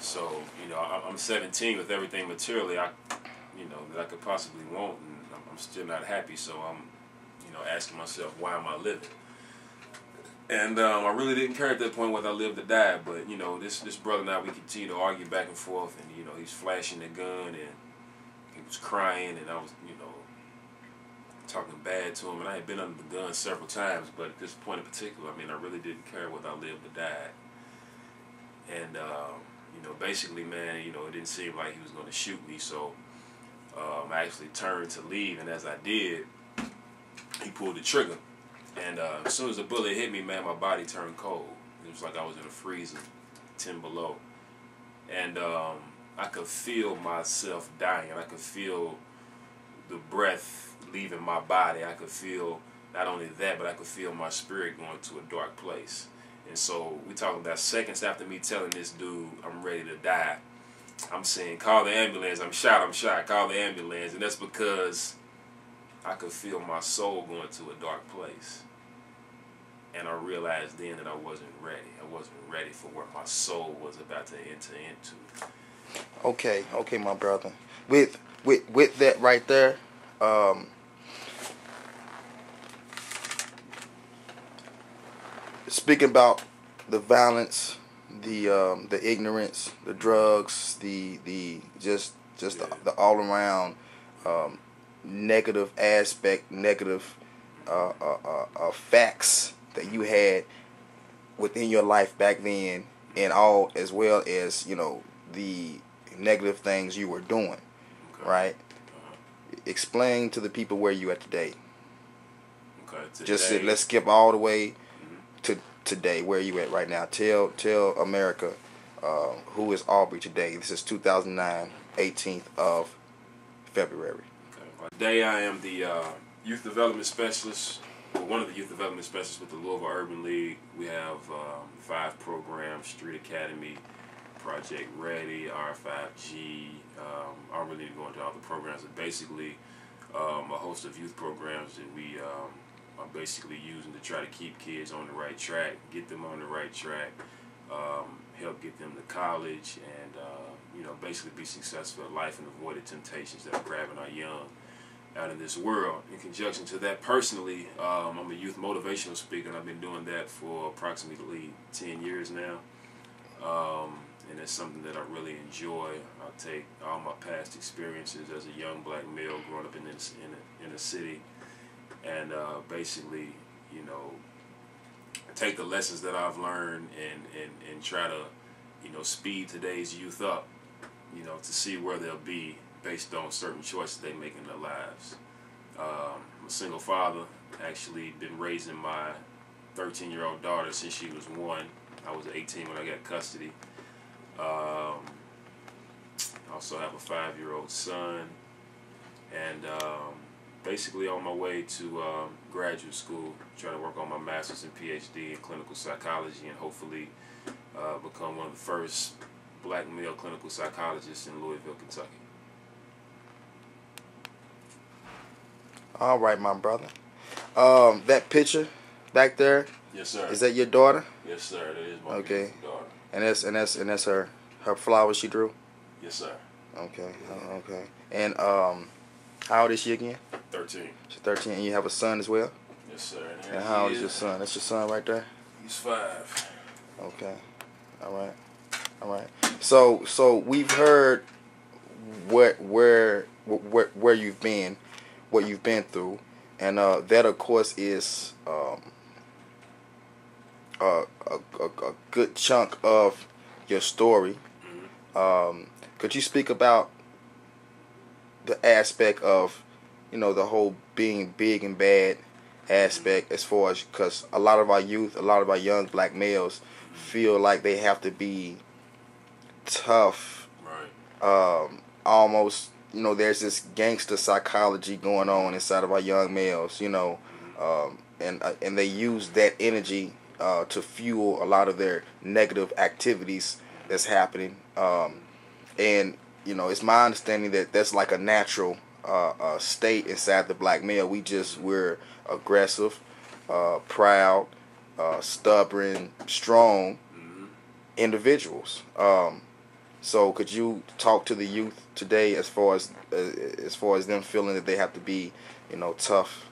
So, you know, I'm 17 with everything materially that I could possibly want, and I'm still not happy. So I'm, asking myself, why am I living? And I really didn't care at that point whether I lived or died. But this brother and I, we continued to argue back and forth, and he's flashing the gun, and he was crying, and I was talking bad to him, and I had been under the gun several times. But at this point in particular, I really didn't care whether I lived or died. And basically, man, it didn't seem like he was going to shoot me, so I actually turned to leave, and as I did, he pulled the trigger. And as soon as the bullet hit me, man, my body turned cold. It was like I was in a freezer, 10 below. And I could feel myself dying. I could feel the breath leaving my body. I could feel not only that, but I could feel my spirit going to a dark place. And so we talking about seconds after me telling this dude I'm ready to die, I'm saying, call the ambulance. I'm shot, call the ambulance. And that's because I could feel my soul going to a dark place. And I realized then that I wasn't ready. I wasn't ready for what my soul was about to enter into. Okay, my brother. With that right there, speaking about the violence, the ignorance, the drugs, the all around negative aspect, negative facts that you had within your life back then, and all as well as the negative things you were doing, okay. Right? Explain to the people where you at today. Okay, today. Just let's skip all the way to today. Where you at right now? Tell America who is Aubrey today. This is 2009, 18th of February. Okay. Today I am the youth development specialist. One of the youth development specialists with the Louisville Urban League. We have 5 programs: Street Academy, Project Ready, R5G. I don't really need to go into all the programs, but basically a host of youth programs that we are basically using to try to keep kids on the right track, get them on the right track, help get them to college, and basically be successful in life and avoid the temptations that are grabbing our young out in this world. In conjunction to that, personally, I'm a youth motivational speaker, and I've been doing that for approximately 10 years now. And it's something that I really enjoy. I take all my past experiences as a young black male growing up in a city, and basically, take the lessons that I've learned and try to, speed today's youth up, to see where they'll be based on certain choices they make in their lives. I'm a single father, actually been raising my 13-year-old daughter since she was 1. I was 18 when I got custody. I also have a 5-year-old son, and basically on my way to graduate school, trying to work on my master's and PhD in clinical psychology, and hopefully become one of the first black male clinical psychologists in Louisville, Kentucky. All right, my brother. That picture back there. Yes, sir. Is that your daughter? Yes, sir. That is my beautiful daughter. And that's her flowers she drew. Yes, sir. Okay. Okay. And how old is she again? 13. She's 13, and you have a son as well. Yes, sir. And how old is your son? That's your son right there. He's 5. Okay. All right. So we've heard where you've been, what you've been through, and that of course is a good chunk of your story. Mm-hmm. Could you speak about the aspect of, the whole being big and bad aspect, as far as, because a lot of our youth, a lot of our young black males feel like they have to be tough, right? Almost, there's this gangster psychology going on inside of our young males, and they use that energy to fuel a lot of their negative activities that's happening. And it's my understanding that that's like a natural state inside the black male. We're aggressive, proud, stubborn, strong individuals. So could you talk to the youth today as far as them feeling that they have to be, tough?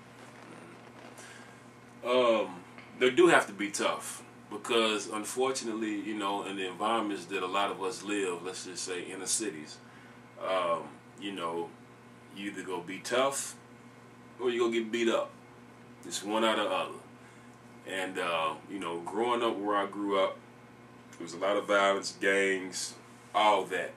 They do have to be tough because, unfortunately, in the environments that a lot of us live, let's just say inner cities, you either go be tough or you go get beat up. It's one or the other. And growing up where I grew up, there was a lot of violence, gangs, all that.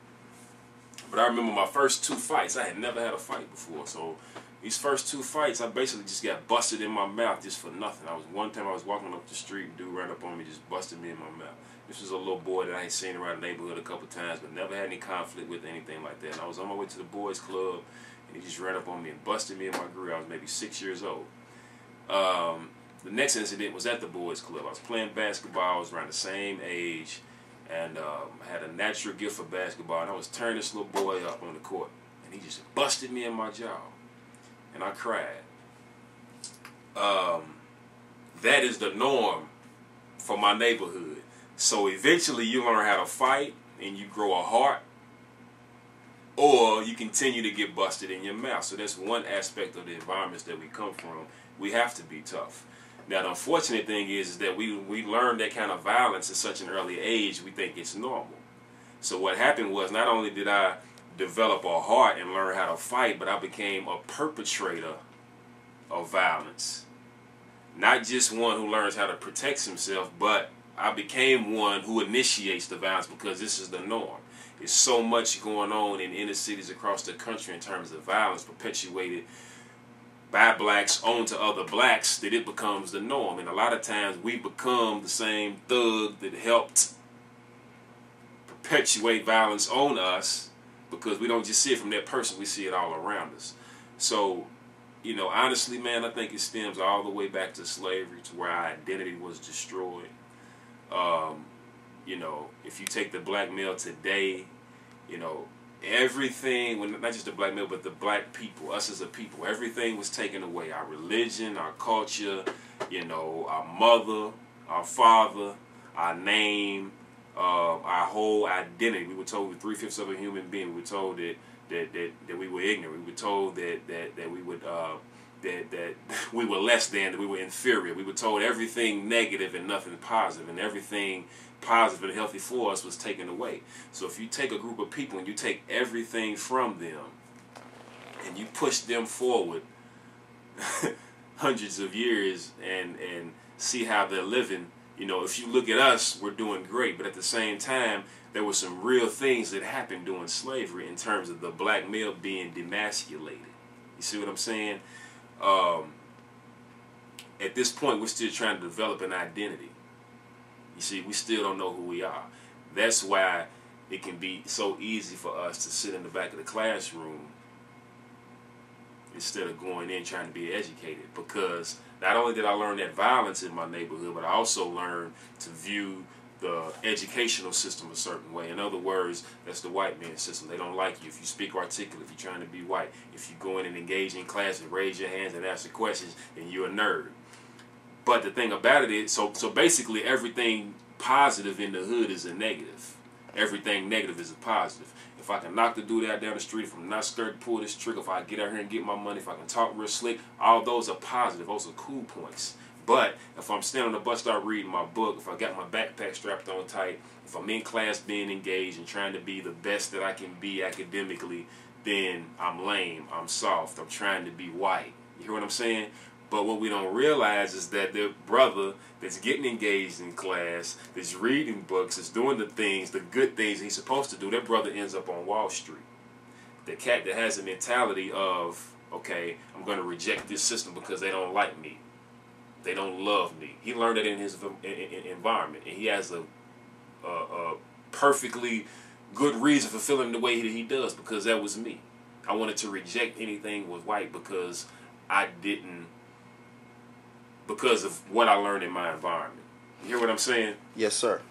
But I remember my first 2 fights. I had never had a fight before, so these first 2 fights, I basically just got busted in my mouth just for nothing. One time I was walking up the street, dude ran up on me, just busted me in my mouth. This was a little boy that I had seen around the neighborhood a couple times, but never had any conflict with anything like that. And I was on my way to the boys' club, and he just ran up on me and busted me in my grill. I was maybe 6 years old. The next incident was at the boys' club. I was playing basketball. I was around the same age, and I had a natural gift for basketball. And I was turning this little boy up on the court, and he just busted me in my jaw. And I cried. That is the norm for my neighborhood. So eventually you learn how to fight and you grow a heart, or you continue to get busted in your mouth. So that's one aspect of the environments that we come from. We have to be tough. Now the unfortunate thing is that we learn that kind of violence at such an early age, we think it's normal. So what happened was, not only did I develop a heart and learn how to fight, but I became a perpetrator of violence. Not just one who learns how to protect himself, but I became one who initiates the violence because this is the norm. There's so much going on in inner cities across the country in terms of violence perpetuated by blacks onto other blacks that it becomes the norm. And a lot of times we become the same thug that helped perpetuate violence on us, because we don't just see it from that person, we see it all around us. So, honestly, man, I think it stems all the way back to slavery, to where our identity was destroyed. If you take the black male today, everything, well, not just the black male, but the black people, us as a people, everything was taken away. Our religion, our culture, our mother, our father, our name, our whole identity. We were told we were 3/5 of a human being. We were told that we were ignorant. We were told that we would that we were less than, that we were inferior. We were told everything negative and nothing positive, and everything positive and healthy for us was taken away. So if you take a group of people and you take everything from them and you push them forward hundreds of years and see how they're living, if you look at us, we're doing great. But at the same time, there were some real things that happened during slavery in terms of the black male being demasculated. You see what I'm saying? At this point, we're still trying to develop an identity. You see, we still don't know who we are. That's why it can be so easy for us to sit in the back of the classroom instead of going in trying to be educated. Because not only did I learn that violence in my neighborhood, but I also learned to view the educational system a certain way. In other words, that's the white man's system. They don't like you if you speak articulate, if you're trying to be white. If you go in and engage in class and raise your hands and ask the questions, then you're a nerd. But the thing about it is, so basically everything positive in the hood is a negative. Everything negative is a positive. If I can knock the dude out down the street, if I'm not scared to pull this trigger, if I get out here and get my money, if I can talk real slick, all those are positive. Those are cool points. But if I'm standing on the bus stop reading my book, if I got my backpack strapped on tight, if I'm in class being engaged and trying to be the best that I can be academically, then I'm lame, I'm soft, I'm trying to be white. You hear what I'm saying? But what we don't realize is that the brother that's getting engaged in class, that's reading books, that's doing the things, the good things he's supposed to do, that brother ends up on Wall Street. The cat that has a mentality of, okay, I'm going to reject this system because they don't like me. They don't love me. He learned it in his environment, and he has a perfectly good reason for feeling the way that he does, because that was me. I wanted to reject anything with white because because of what I learned in my environment. You hear what I'm saying? Yes, sir.